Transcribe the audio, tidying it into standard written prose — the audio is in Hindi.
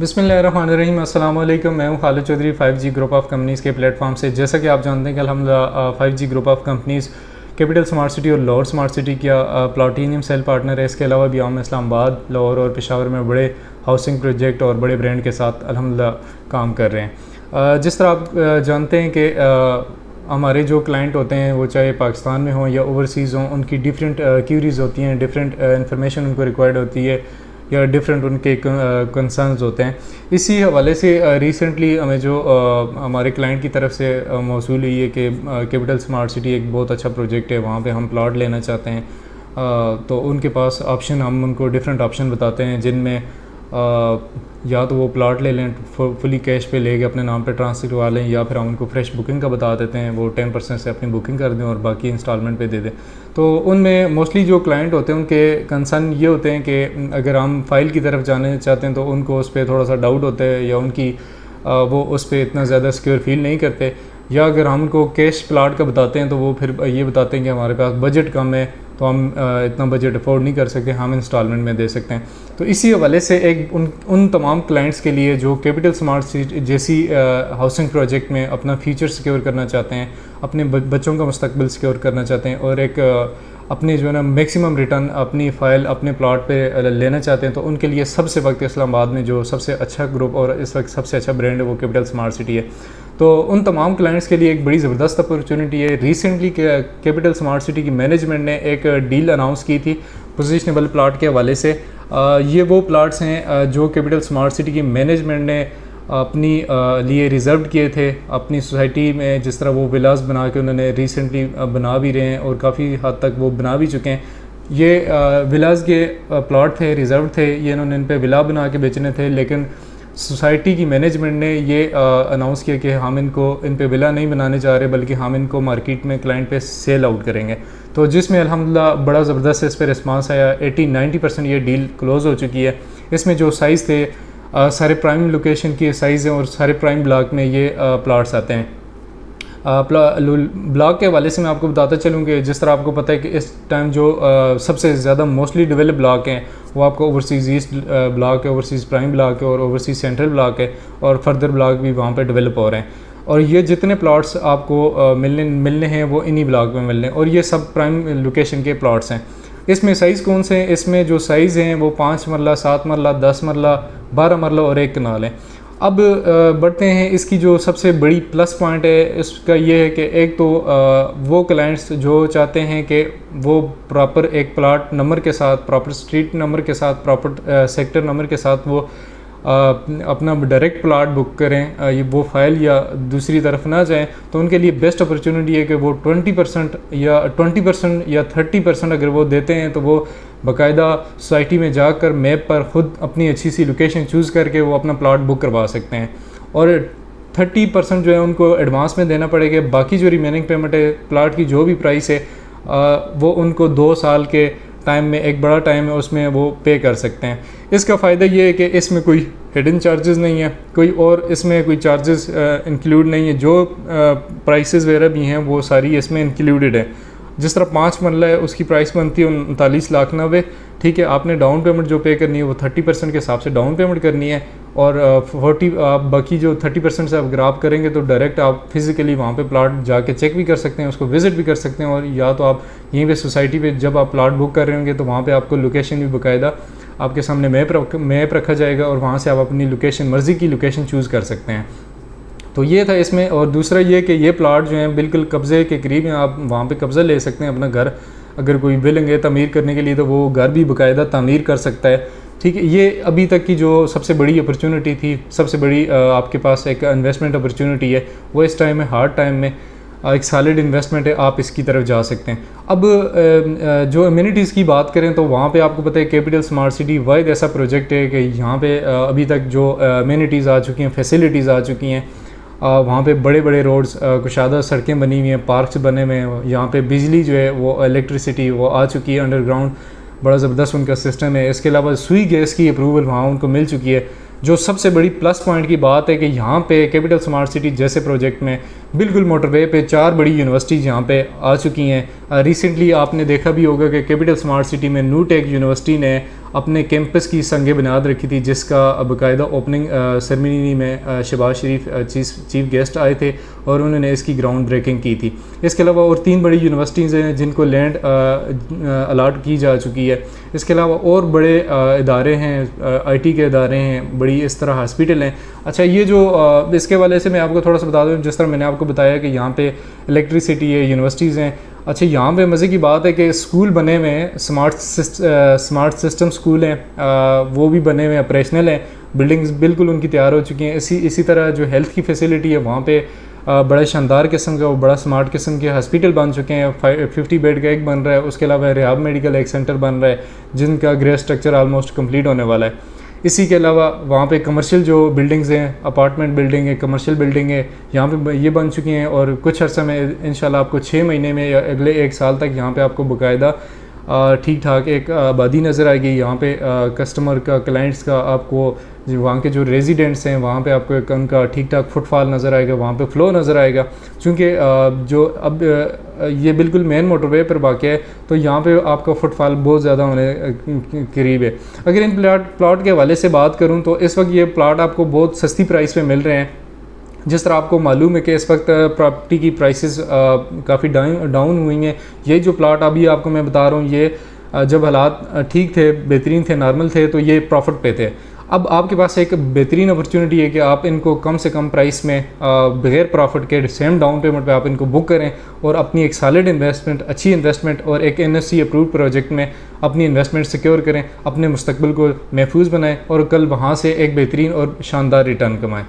बिस्मिल्लाहिर्रहमानिर्रहीम। अस्सलाम वालेकुम। मैं हूं Khalid Chaudhry 5G group of companies के प्लेटफॉर्म से। जैसा कि आप जानते हैं कि अल्हम्दुलिल्लाह 5G group of companies capital smart city और लाहौर स्मार्ट सिटी का प्लाटीनियम सेल पार्टनर है। इसके अलावा भी हम इस्लामाबाद, लाहौर और पेशावर में बड़े हाउसिंग प्रोजेक्ट और बड़े ब्रांड के साथ अल्हम्दुलिल्लाह काम कर रहे हैं। जिस तरह आप जानते हैं कि हमारे जो क्लाइंट होते हैं वो चाहे पाकिस्तान में हों या ओवरसीज़ हों, उनकी डिफरेंट क्यूरीज़ होती हैं, डिफरेंट इंफॉर्मेशन उनको रिक्वायर्ड होती है या डिफरेंट उनके कंसर्न्स होते हैं। इसी हवाले से रिसेंटली हमें जो हमारे क्लाइंट की तरफ से मौसूल हुई है कि कैपिटल स्मार्ट सिटी एक बहुत अच्छा प्रोजेक्ट है, वहाँ पे हम प्लॉट लेना चाहते हैं। तो उनके पास ऑप्शन, हम उनको डिफरेंट ऑप्शन बताते हैं जिनमें या तो वो प्लॉट ले लें, फुली कैश पे लेके अपने नाम पे ट्रांसफ़र करवा लें, या फिर हम उनको फ्रेश बुकिंग का बता देते हैं, वो 10% से अपनी बुकिंग कर दें और बाकी इंस्टॉलमेंट पे दे दें। तो उनमें मोस्टली जो क्लाइंट होते हैं उनके कंसर्न ये होते हैं कि अगर हम फ़ाइल की तरफ जाने चाहते हैं तो उनको उस पर थोड़ा सा डाउट होता है, या उनकी वो उस पर इतना ज़्यादा सिक्योर फील नहीं करते, या अगर हम उनको कैश प्लाट का बताते हैं तो वो फिर ये बताते हैं कि हमारे पास बजट कम है, तो हम इतना बजट अफोर्ड नहीं कर सकते, हम इंस्टॉलमेंट में दे सकते हैं। तो इसी हवाले से एक उन तमाम क्लाइंट्स के लिए जो कैपिटल स्मार्ट सिटी जैसी हाउसिंग प्रोजेक्ट में अपना फ्यूचर सिक्योर करना चाहते हैं, अपने बच्चों का मुस्तकबिल सिक्योर करना चाहते हैं, और एक अपने जो है ना मैक्सिमम रिटर्न अपनी फ़ाइल अपने प्लॉट पे लेना चाहते हैं, तो उनके लिए सबसे वक्त इस्लामाबाद में जो सबसे अच्छा ग्रुप और इस वक्त सबसे अच्छा ब्रांड है वो कैपिटल स्मार्ट सिटी है। तो उन तमाम क्लाइंट्स के लिए एक बड़ी ज़बरदस्त अपॉर्चुनिटी है। रिसेंटली कैपिटल स्मार्ट सिटी की मैनेजमेंट ने एक डील अनाउंस की थी पोजिशनेबल प्लाट के हवाले से। ये वो प्लाट्स हैं जो कैपिटल स्मार्ट सिटी की मैनेजमेंट ने अपनी लिए रिज़र्व किए थे अपनी सोसाइटी में। जिस तरह वो विलास बना के उन्होंने रिसेंटली बना भी रहे हैं और काफ़ी हद तक वो बना भी चुके हैं। ये विलास के प्लॉट थे, रिज़र्व थे, ये इन्होंने इन पे विला बना के बेचने थे, लेकिन सोसाइटी की मैनेजमेंट ने ये अनाउंस किया कि हम इन पे विला नहीं बनाने जा रहे, बल्कि हम इनको मार्केट में क्लाइंट पे सेल आउट करेंगे। तो जिसमें अल्हम्दुलिल्लाह बड़ा ज़बरदस्त इस पर रिस्पांस आया। 80-90% ये डील क्लोज़ हो चुकी है। इसमें जो साइज़ थे सारे प्राइम लोकेशन की साइज़ हैं और सारे प्राइम ब्लॉक में ये प्लाट्स आते हैं। ब्लॉक के हवाले से मैं आपको बताता चलूँ कि जिस तरह आपको पता है कि इस टाइम जो सबसे ज़्यादा मोस्टली डेवलप ब्लॉक हैं वो आपको ओवरसीज़ ईस्ट ब्लॉक है, ओवरसीज़ प्राइम ब्लॉक है और ओवरसीज़ सेंट्रल ब्लॉक है, और फर्दर ब्लॉक भी वहाँ पे डेवलप हो रहे हैं। और ये जितने प्लॉट्स आपको मिलने हैं वो इन्हीं ब्लॉक में मिलने हैं, और ये सब प्राइम लोकेशन के प्लॉट्स हैं। इसमें साइज़ कौन से हैं? इसमें जो साइज़ हैं वो 5 मरला, 7 मरला, 10 मरला, 12 मरला और 1 कनाल है। अब बढ़ते हैं, इसकी जो सबसे बड़ी प्लस पॉइंट है इसका ये है कि एक तो वो क्लाइंट्स जो चाहते हैं कि वो प्रॉपर एक प्लाट नंबर के साथ, प्रॉपर स्ट्रीट नंबर के साथ, प्रॉपर सेक्टर नंबर के साथ वो अपना डायरेक्ट प्लाट बुक करें, ये वो फाइल या दूसरी तरफ ना जाएं, तो उनके लिए बेस्ट अपॉर्चुनिटी है कि वो 20% या 30% अगर वो देते हैं तो वो बाकायदा सोसाइटी में जाकर मैप पर ख़ुद अपनी अच्छी सी लोकेशन चूज़ करके वो अपना प्लाट बुक करवा सकते हैं। और 30% जो है उनको एडवांस में देना पड़ेगा। बाकी जो रिमेनिंग पेमेंट है प्लाट की जो भी प्राइस है वो उनको 2 साल के टाइम में, एक बड़ा टाइम है उसमें वो पे कर सकते हैं। इसका फ़ायदा ये है कि इसमें कोई हिडन चार्जेस नहीं है, कोई और इसमें कोई चार्जेस इंक्लूड नहीं है। जो प्राइसेस वगैरह भी हैं वो सारी इसमें इंक्लूडेड है। जिस तरह 5 मरला है उसकी प्राइस बनती है 39,90,000। ठीक है, आपने डाउन पेमेंट जो पे करनी है वो 30% के हिसाब से डाउन पेमेंट करनी है, और 40 आप बाकी जो 30% से अगर आप करेंगे तो डायरेक्ट आप फिज़िकली वहाँ पे प्लाट जाके चेक भी कर सकते हैं, उसको विज़िट भी कर सकते हैं, और या तो आप यहीं पे सोसाइटी पे जब आप प्लाट बुक कर रहे होंगे तो वहाँ पे आपको लोकेशन भी बाकायदा आपके सामने मैप रखा जाएगा, और वहाँ से आप अपनी लोकेशन, मर्ज़ी की लोकेशन चूज़ कर सकते हैं। तो ये था इसमें। और दूसरा ये कि ये प्लाट जो हैं बिल्कुल कब्ज़े के करीब हैं, आप वहाँ पे कब्ज़ा ले सकते हैं अपना घर। अगर कोई विलिंग है तमीर करने के लिए तो वो घर भी बाकायदा तामीर कर सकता है। ठीक है, ये अभी तक की जो सबसे बड़ी अपॉर्चुनिटी थी, सबसे बड़ी आपके पास एक इन्वेस्टमेंट अपॉर्चुनिटी है, वो इस टाइम में, हार्ड टाइम में एक सॉलिड इन्वेस्टमेंट है, आप इसकी तरफ जा सकते हैं। अब जो अम्यूनिटीज़ की बात करें तो वहाँ पे आपको पता है कैपिटल स्मार्ट सिटी वाहिद ऐसा प्रोजेक्ट है कि यहाँ पे अभी तक जो अम्यूनिटीज़ आ चुकी हैं, फैसिलिटीज़ आ चुकी हैं। वहाँ पे बड़े बड़े रोड्स, कुशादा सड़कें बनी हुई हैं, पार्क्स बने हुए हैं, यहाँ पे बिजली जो है वो इलेक्ट्रिसिटी वो आ चुकी है अंडरग्राउंड, बड़ा ज़बरदस्त उनका सिस्टम है। इसके अलावा सुई गैस की अप्रूवल वहाँ उनको मिल चुकी है। जो सबसे बड़ी प्लस पॉइंट की बात है कि यहाँ पे कैपिटल स्मार्ट सिटी जैसे प्रोजेक्ट में बिल्कुल मोटरवे पे 4 बड़ी यूनिवर्सिटीज़ यहाँ पे आ चुकी हैं। रिसेंटली आपने देखा भी होगा कि कैपिटल स्मार्ट सिटी में न्यू टेक यूनिवर्सिटी ने अपने कैंपस की संग बुनियाद रखी थी, जिसका बाकायदा ओपनिंग सेरेमनी में शहबाज शरीफ चीफ गेस्ट आए थे और उन्होंने इसकी ग्राउंड ब्रेकिंग की थी। इसके अलावा और 3 बड़ी यूनिवर्सिटीज़ हैं जिनको लैंड अलाट की जा चुकी है। इसके अलावा और बड़े इदारे हैं, IT के इदारे हैं, बड़ी इस तरह हॉस्पिटल हैं। अच्छा, ये जो इसके वाले से मैं आपको थोड़ा सा बता दूँ, जिस तरह मैंने आपको बताया कि यहाँ पे इलेक्ट्रिसिटी है, यूनिवर्सिटीज़ हैं। अच्छा, यहाँ पे मज़े की बात है कि स्कूल बने हुए हैं, स्मार्ट सिस्टम स्कूल हैं, वो भी बने हुए हैं, ऑपरेशनल हैं, बिल्डिंग्स बिल्कुल उनकी तैयार हो चुकी हैं। इसी तरह जो हेल्थ की फैसिलिटी है वहाँ पे बड़ा शानदार किस्म का, बड़ा स्मार्ट किस्म के हॉस्पिटल बन चुके हैं। 50 बेड का एक बन रहा है, उसके अलावा रिहाब मेडिकल एक सेंटर बन रहा है जिनका ग्रे स्ट्रक्चर ऑलमोस्ट कंप्लीट होने वाला है। इसी के अलावा वहाँ पे कमर्शियल जो बिल्डिंग्स हैं, अपार्टमेंट बिल्डिंग है, कमर्शियल बिल्डिंग है, यहाँ पे ये बन चुकी हैं और कुछ अर्सा में इंशाल्लाह आपको 6 महीने में या अगले 1 साल तक यहाँ पे आपको बाकायदा ठीक ठाक एक आबादी नज़र आएगी। यहाँ पे कस्टमर का, क्लाइंट्स का, आपको वहाँ के जो रेजिडेंट्स हैं वहाँ पे आपको एक उनका ठीक ठाक फुटफॉल नज़र आएगा, वहाँ पे फ़्लो नज़र आएगा। चूँकि जो अब ये बिल्कुल मेन मोटरवे पर वाक़ है, तो यहाँ पे आपका फुटफॉल बहुत ज़्यादा होने करीब है। अगर इन प्लाट के हवाले से बात करूँ तो इस वक्त ये प्लाट आपको बहुत सस्ती प्राइस पे मिल रहे हैं। जिस तरह आपको मालूम है कि इस वक्त प्रॉपर्टी की प्राइसेस काफ़ी डाउन हुई हैं। ये जो प्लाट अभी आपको मैं बता रहा हूँ, ये जब हालात ठीक थे, बेहतरीन थे, नॉर्मल थे, तो ये प्रॉफिट पे थे। अब आपके पास एक बेहतरीन अपॉर्चुनिटी है कि आप इनको कम से कम प्राइस में बगैर प्रॉफिट के सेम डाउन पेमेंट पे आप इनको बुक करें और अपनी एक सॉलिड इन्वेस्टमेंट, अच्छी इन्वेस्टमेंट और एक NFC अप्रूव्ड प्रोजेक्ट में अपनी इन्वेस्टमेंट सिक्योर करें, अपने मुस्तकबिल को महफूज बनाएं और कल वहाँ से एक बेहतरीन और शानदार रिटर्न कमाएं।